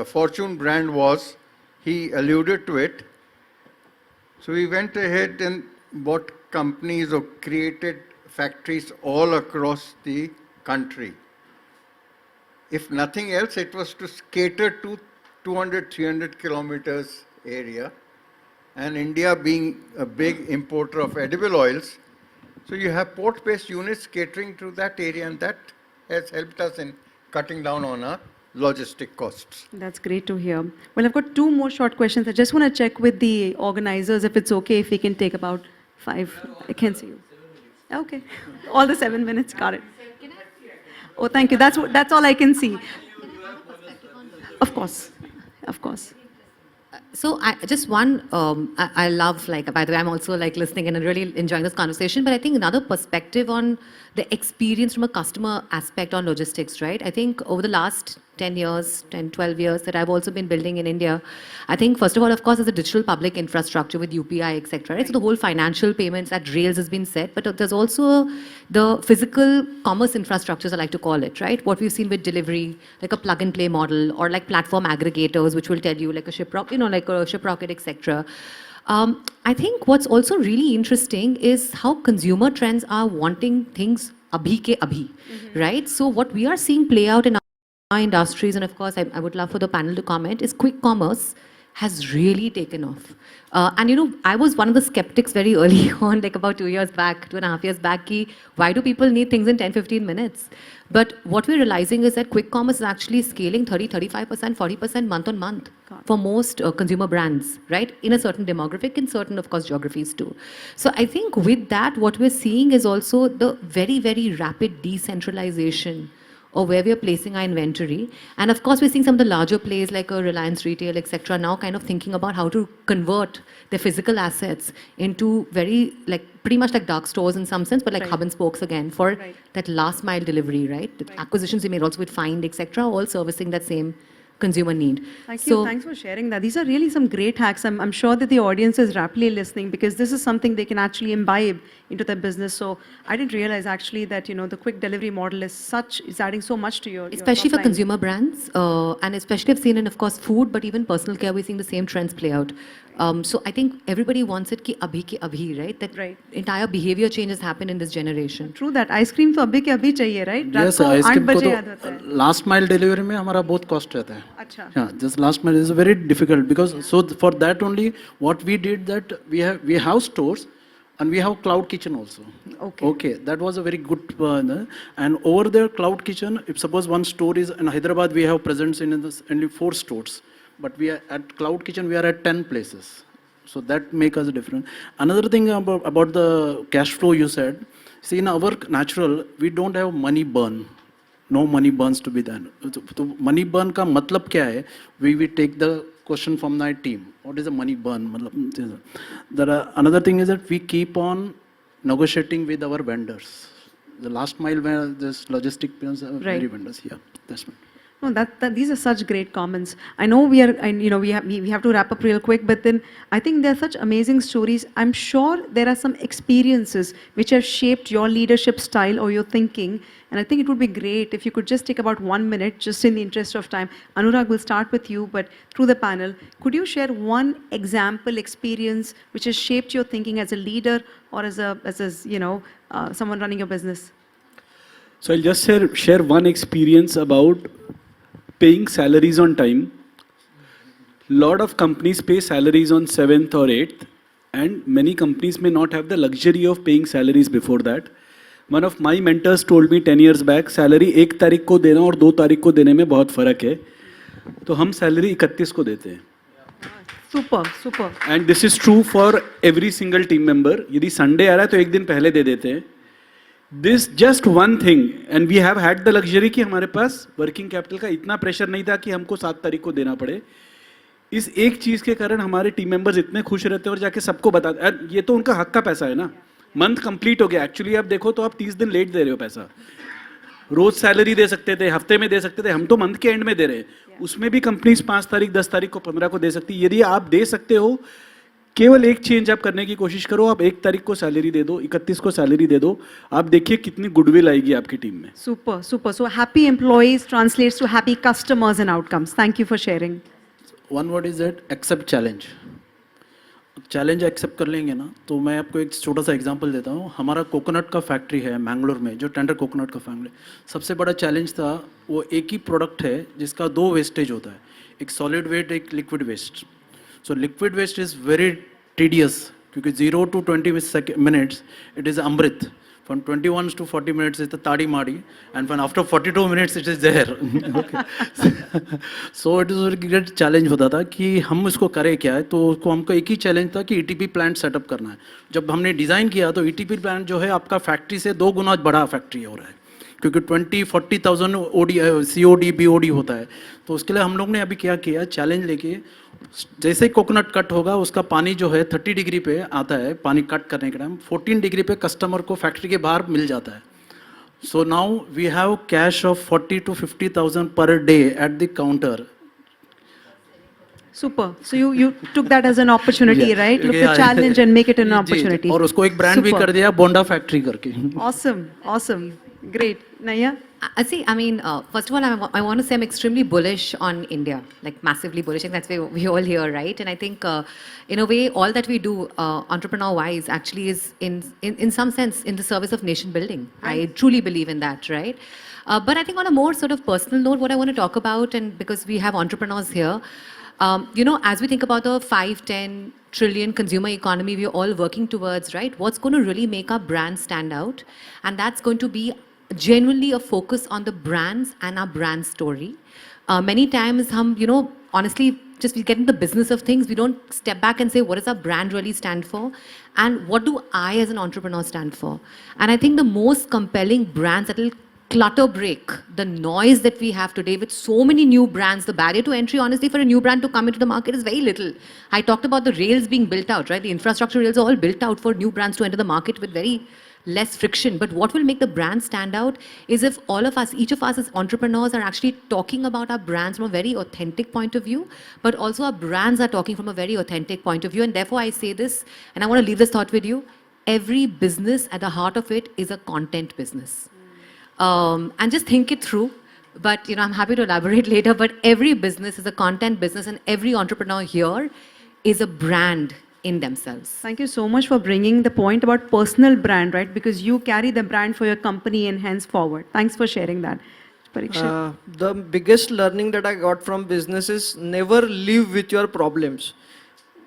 Speaker 3: Fortune brand was, he alluded to it. So we went ahead and bought companies or created factories all across the country. If nothing else, it was to cater to 200, 300 kilometers area, and India being a big importer of edible oils. So you have port-based units catering to that area, and that has helped us in cutting down on our logistic costs.
Speaker 2: That's great to hear. Well, I've got 2 more short questions. I just want to check with the organizers if it's okay if we can take about 5. I can see you. Okay. All the 7 minutes, got it. Oh, thank you. That's all I can see. Of course. Of course.
Speaker 4: So I love, by the way, I'm also listening and really enjoying this conversation, but I think another perspective on the experience from a customer aspect on logistics, right? I think over the last 10 years, 10, 12 years that I've also been building in India. I think, first of all, of course, there's a digital public infrastructure with UPI, etc. Right? So the whole financial payments at rails has been set, but there's also the physical commerce infrastructures, I like to call it, right? What we've seen with delivery, like a plug and play model, or like platform aggregators, which will tell you like a Shiprocket, like a Shiprocket, etc. I think what's also really interesting is how consumer trends are wanting things abhi ke abhi, right? So what we are seeing play out in our industries, and of course I would love for the panel to comment, is quick commerce has really taken off. And I was one of the skeptics very early on, like about 2 years back, 2.5 years back, why do people need things in 10-15 minutes? But what we're realizing is that quick commerce is actually scaling 30-35%, 40% month on month for most consumer brands, right? In a certain demographic, in certain, of course, geographies too. So I think with that, what we're seeing is also the very, very rapid decentralization or where we are placing our inventory. And of course, we're seeing some of the larger players like a Reliance Retail, etc., now kind of thinking about how to convert their physical assets into very, like, pretty much like dark stores in some sense, but like hub and spokes again for that last mile delivery, right? The acquisitions we made also with Find, etc., all servicing that same consumer need.
Speaker 2: Thank you. Thanks for sharing that. These are really some great hacks. I'm sure that the audience is rapidly listening because this is something they can actually imbibe into their business. So I didn't realize actually that the quick delivery model is adding so much to your
Speaker 4: especially
Speaker 2: top
Speaker 4: for
Speaker 2: line.
Speaker 4: consumer brands, and especially I've seen in, of course, food, but even personal care, we're seeing the same trends play out. So I think everybody wants it ki abhi, right? That entire behavior change has happened in this generation.
Speaker 2: True that. Ice cream तो अभी के अभी चाहिए, right?
Speaker 6: Yes,
Speaker 2: रात को
Speaker 6: ice
Speaker 2: 8
Speaker 6: cream को
Speaker 2: बजे
Speaker 6: तो
Speaker 2: याद होता है.
Speaker 6: last mile delivery में हमारा बहुत cost रहता है.
Speaker 2: अच्छा.
Speaker 6: Yeah, this last mile is very difficult because so for that only what we did that we have stores and we have cloud kitchen also. Okay, that was a very good and over there cloud kitchen. If suppose one store is in Hyderabad, we have presence in only 4 stores, but we are at cloud kitchen we are at 10 places. So that make us different. Another thing about the cash flow you said, see in our natural we don't have money burn. No money burns to be done. So money burn का मतलब क्या है? We take the question from my team. What is a money burn? Another thing is that we keep on negotiating with our vendors. The last mile where this logistic very vendors here. That's right.
Speaker 2: No, these are such great comments. I know we have to wrap up real quick, but then I think they're such amazing stories. I'm sure there are some experiences which have shaped your leadership style or your thinking. And I think it would be great if you could just take about 1 minute, just in the interest of time. Anurag, will start with you, but through the panel, could you share one example experience which has shaped your thinking as a leader or as someone running your business?
Speaker 5: So I'll just share one experience about paying salaries on time. Lot of companies pay salaries on 7th or 8th, and many companies may not have the luxury of paying salaries before that. One of my mentors told me 10 years back, salary 1 तारीख को देना और 2 तारीख को देने में बहुत फर्क है. तो हम salary 31 को देते हैं.
Speaker 2: Super.
Speaker 5: And this is true for every single team member. यदि Sunday आ रहा है तो एक दिन पहले दे देते हैं. This just one thing, and we have had the luxury कि हमारे पास working capital का इतना pressure नहीं था कि हमको 7 तारीख को देना पड़े. इस एक चीज के कारण हमारे टीम मेंबर्स इतने खुश रहते हैं और जाके सबको बताते, ये तो उनका हक का पैसा है ना. मंथ कंप्लीट हो गया, एक्चुअली आप देखो तो आप 30 दिन लेट दे रहे हो पैसा. रोज सैलरी दे सकते थे, हफ्ते में दे सकते थे, हम तो मंथ के एंड में दे रहे हैं. उसमें भी कंपनीज 5 तारीख, 10 तारीख को, 15 को दे सकती है. यदि आप दे सकते हो, केवल एक चेंज आप करने की कोशिश करो. आप 1 तारीख को सैलरी दे दो, 31 को सैलरी दे दो. आप देखिए कितनी गुडविल आएगी आपकी टीम में.
Speaker 2: Super. So happy employees translates to happy customers and outcomes. Thank you for sharing.
Speaker 6: One word is that accept challenge. Challenge accept कर लेंगे ना, तो मैं आपको एक छोटा सा एग्जांपल देता हूँ. हमारा कोकोनट का फैक्ट्री है मैंगलोर में, जो टेंडर कोकोनट का फैक्ट्री. सबसे बड़ा चैलेंज था, वो एक ही प्रोडक्ट है जिसका 2 वेस्टेज होता है, एक सॉलिड वेस्ट, एक liquid waste. So liquid waste is very tedious क्योंकि 0 to 20 minutes it is Amrit. From 21 to 40 minutes it's the tadi madi, and when after 42 minutes it is there. Okay. So it is a great challenge होता था कि हम इसको करें क्या है. तो उसको हमको एक ही चैलेंज था कि ETP प्लांट सेटअप करना है. जब हमने डिज़ाइन किया तो ETP प्लांट जो है आपका फैक्ट्री से 2 गुना बड़ा फैक्ट्री हो रहा है, क्योंकि 20-40,000 COD BOD होता है. तो उसके लिए हम लोग ने अभी क्या किया, चैलेंज लेके जैसे कोकोनट कट होगा उसका पानी जो है 30 डिग्री पे आता है. पानी कट करने के टाइम 14 डिग्री पे कस्टमर को फैक्ट्री के बाहर मिल जाता है. So now we have cash of 40 to 50,000 per day at the counter.
Speaker 2: Super. So you took that as an opportunity,
Speaker 6: Yeah.
Speaker 2: right? Look
Speaker 6: Yeah.
Speaker 2: the challenge and make it an
Speaker 6: ji, ji.
Speaker 2: opportunity.
Speaker 6: और उसको एक brand भी
Speaker 2: Super.
Speaker 6: कर दिया बोंडा factory करके.
Speaker 2: Awesome. Awesome. Great. Naiyya?
Speaker 4: First of all, I want to say I'm extremely bullish on India, like massively bullish. And that's why we all here, right? And I think, in a way, all that we do, entrepreneur-wise, actually is in some sense in the service of nation building. I truly believe in that, right? But I think on a more sort of personal note, what I want to talk about, and because we have entrepreneurs here, as we think about the 5-10 trillion consumer economy we're all working towards, right? What's going to really make our brand stand out? And that's going to be genuinely a focus on the brands and our brand story. Many times, honestly, just we get in the business of things. We don't step back and say, what does our brand really stand for? And what do I as an entrepreneur stand for? And I think the most compelling brands that will clutter break the noise that we have today with so many new brands, the barrier to entry, honestly, for a new brand to come into the market is very little. I talked about the rails being built out, right? The infrastructure rails are all built out for new brands to enter the market with very less friction. But what will make the brand stand out is if all of us, each of us as entrepreneurs are actually talking about our brands from a very authentic point of view, but also our brands are talking from a very authentic point of view. And therefore I say this, and I want to leave this thought with you, every business at the heart of it is a content business. And just think it through. But I'm happy to elaborate later, but every business is a content business and every entrepreneur here is a brand in themselves.
Speaker 2: Thank you so much for bringing the point about personal brand, right? Because you carry the brand for your company and henceforward. Thanks for sharing that. Parikshit?
Speaker 7: The biggest learning that I got from business is never live with your problems.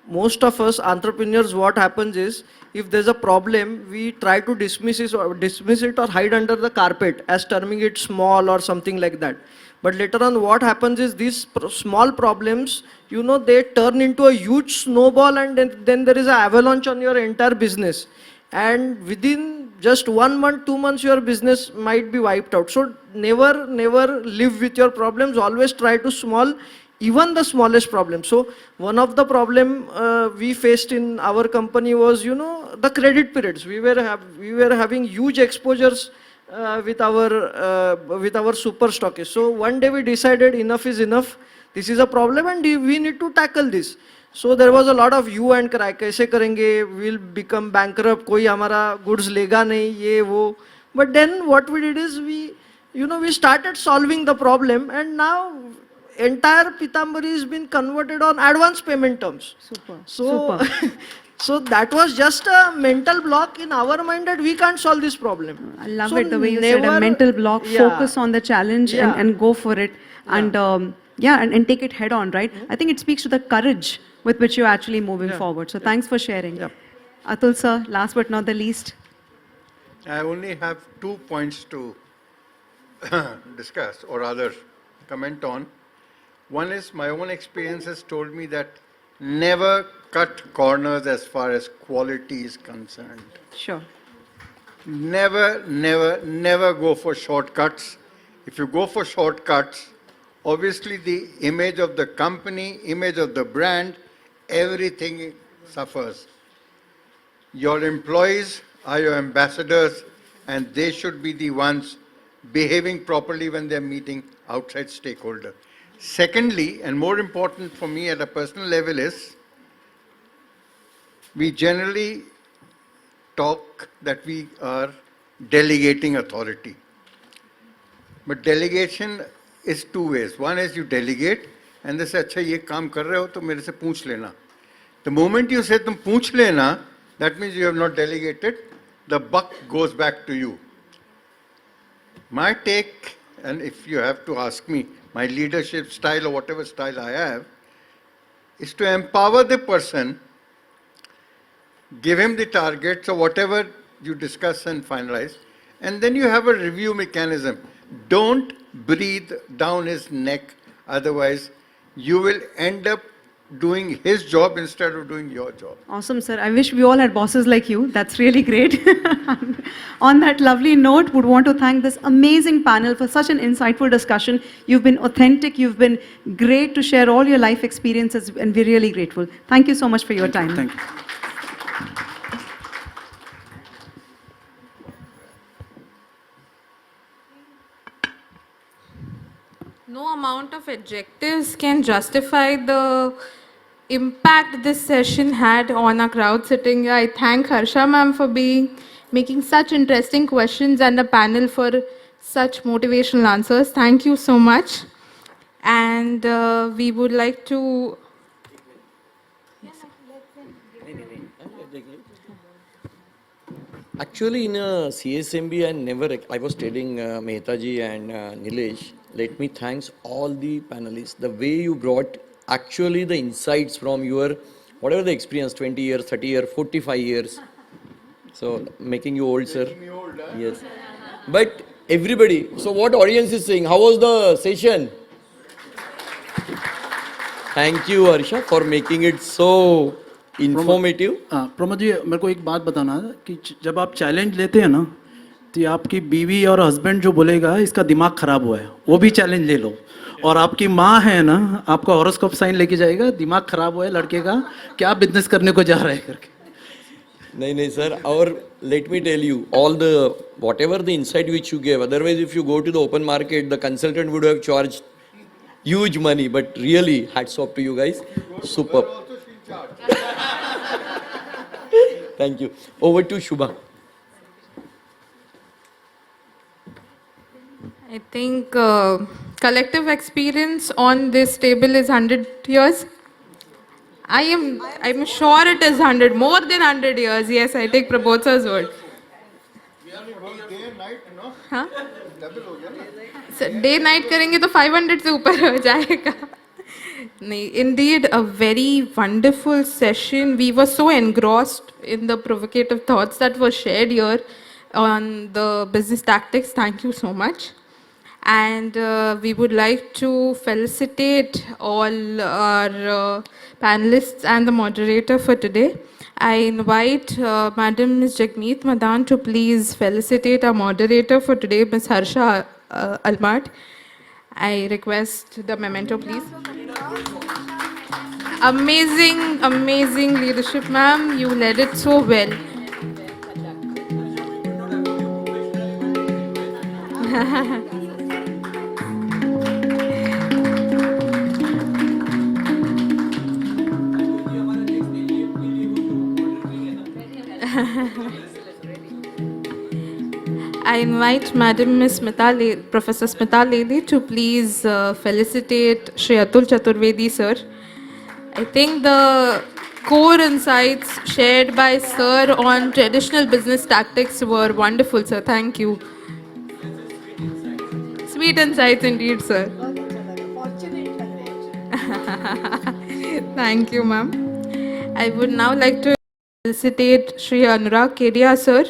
Speaker 7: Most of us entrepreneurs, what happens is, if there's a problem, we try to dismiss it or hide under the carpet as terming it small or something like that. But later on, what happens is these small problems, they turn into a huge snowball, and then there is an avalanche on your entire business. And within just 1 month, 2 months, your business might be wiped out. So never live with your problems. Always try to even the smallest problem. So one of the problem we faced in our company was, the credit periods. We were having huge exposures with our super stockists. So one day we decided enough is enough. This is a problem and we need to tackle this. So there was a lot of hue and cry. Kaise karenge? We'll become bankrupt. Koi hamara goods lega nahi. Ye wo. But then what we did is we started solving the problem, and now entire Pitambari has been converted on advance payment terms.
Speaker 2: Super.
Speaker 7: So,
Speaker 2: Super.
Speaker 7: so that was just a mental block in our mind that we can't solve this problem.
Speaker 2: I love
Speaker 7: So
Speaker 2: it, the way you said a mental block,
Speaker 7: Yeah.
Speaker 2: focus on the challenge and go for it. And and take it head on, right? I think it speaks to the courage with which you're actually moving forward. So thanks for sharing.
Speaker 7: Yeah.
Speaker 2: Atul sir, last but not the least.
Speaker 3: I only have 2 points to discuss, or rather comment on. One is my own experience has told me that never cut corners as far as quality is concerned.
Speaker 2: Sure.
Speaker 3: Never go for shortcuts. If you go for shortcuts, obviously the image of the company, image of the brand, everything suffers. Your employees are your ambassadors, and they should be the ones behaving properly when they're meeting outside stakeholders. Secondly, and more important for me at a personal level, is we generally talk that we are delegating authority. But delegation is 2 ways. One is you delegate and they say, अच्छा ये काम कर रहे हो तो मेरे से पूछ लेना. The moment you say तुम पूछ लेना, that means you have not delegated. The buck goes back to you. My take, and if you have to ask me, my leadership style or whatever style I have, is to empower the person, give him the targets or whatever you discuss and finalize, and then you have a review mechanism. Don't breathe down his neck, otherwise you will end up doing his job instead of doing your job.
Speaker 2: Awesome, sir. I wish we all had bosses like you. That's really great. On that lovely note, would want to thank this amazing panel for such an insightful discussion. You've been authentic. You've been great to share all your life experiences, and we're really grateful. Thank you so much for your time.
Speaker 6: Thank you.
Speaker 1: No amount of adjectives can justify the impact this session had on our crowd sitting here. I thank Harsha ma'am for making such interesting questions and the panel for such motivational answers. Thank you so much. And we would like to...
Speaker 8: Actually, in CSMB, I was telling Mehtaji and Nilesh, let me thanks all the panelists. The way you brought actually the insights from your, whatever the experience, 20 years, 30 years, 45 years. So, making you old, sir.
Speaker 3: Me old, huh?
Speaker 8: Yes. But everybody, so what audience is saying? How was the session? Thank you, Harsha, for making it so informative.
Speaker 6: Pramod ji मेरे को एक बात बताना है कि जब आप challenge लेते हैं ना तो आपकी बीवी और हस्बैंड जो बोलेगा इसका दिमाग खराब हुआ है वो भी चैलेंज ले लो और आपकी माँ है ना आपको हॉरोस्कोप साइन लेके जाएगा दिमाग खराब हुआ है लड़के का क्या बिजनेस करने को जा रहा है करके
Speaker 8: No, sir. Let me tell you, whatever the insight which you gave, otherwise if you go to the open market, the consultant would have charged huge money, but really, hats off to you guys. Superb. Thank you. Over to Shubha.
Speaker 1: I think collective experience on this table is 100 years. I'm sure it is 100, more than 100 years. Yes, I take Prabodhai's word.
Speaker 3: Day and night, no?
Speaker 1: हाँ?
Speaker 3: Double हो गया ना?
Speaker 1: So, day night करेंगे तो 500 से ऊपर हो जाएगा. नहीं, indeed a very wonderful session. We were so engrossed in the provocative thoughts that were shared here on the business tactics. Thank you so much. And we would like to felicitate all our panelists and the moderator for today. I invite Madam Ms. Jagmeet Madan to please felicitate our moderator for today, Ms. Harsha Almad. I request the memento, please. Amazing, amazing leadership, ma'am. You led it so well. I invite Madam Ms. Professor Smita Lely to please felicitate Shri Atul Chaturvedi, sir. I think the core insights shared by sir on traditional business tactics were wonderful, sir. Thank you. Sweet insights indeed, sir. Thank you, ma'am. I would now like to felicitate Shri Anurag Kedia, sir.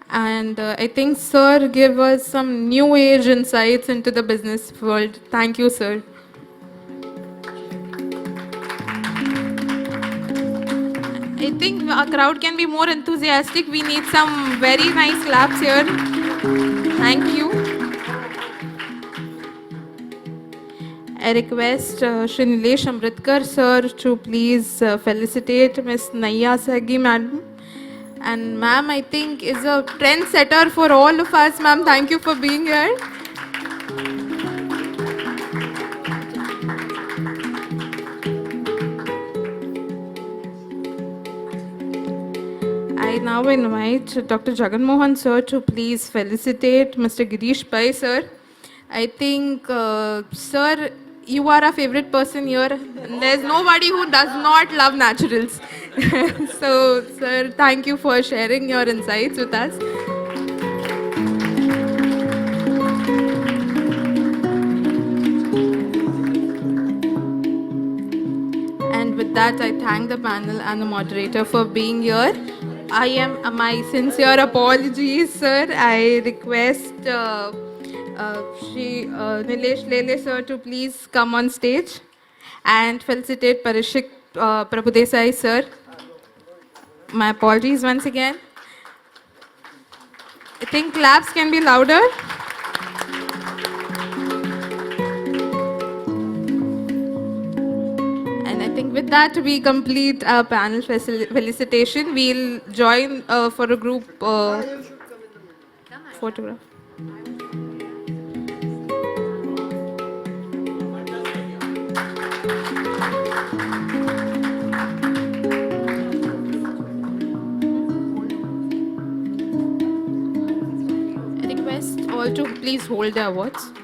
Speaker 1: And I think sir gave us some new age insights into the business world. Thank you, sir. I think our crowd can be more enthusiastic. We need some very nice claps here. Thank you. I request Shri Nilesh Amritkar sir to please felicitate Miss Naiyya Saggi madam. And ma'am, I think is a trendsetter for all of us. Ma'am, thank you for being here. I now invite Dr. Jagan Mohan sir to please felicitate Mr. Girish Pai sir. I think, sir, you are a favorite person here. There's nobody who does not love naturals. So, sir, thank you for sharing your insights with us. And with that, I thank the panel and the moderator for being here. I am my sincere apologies, sir. I request Shri Nilesh Lele sir to please come on stage and felicitate Parikshit Prabhudesai sir. My apologies once again. I think claps can be louder. And I think with that we complete our panel felicitation. We'll join for a group photograph. all to please hold the awards.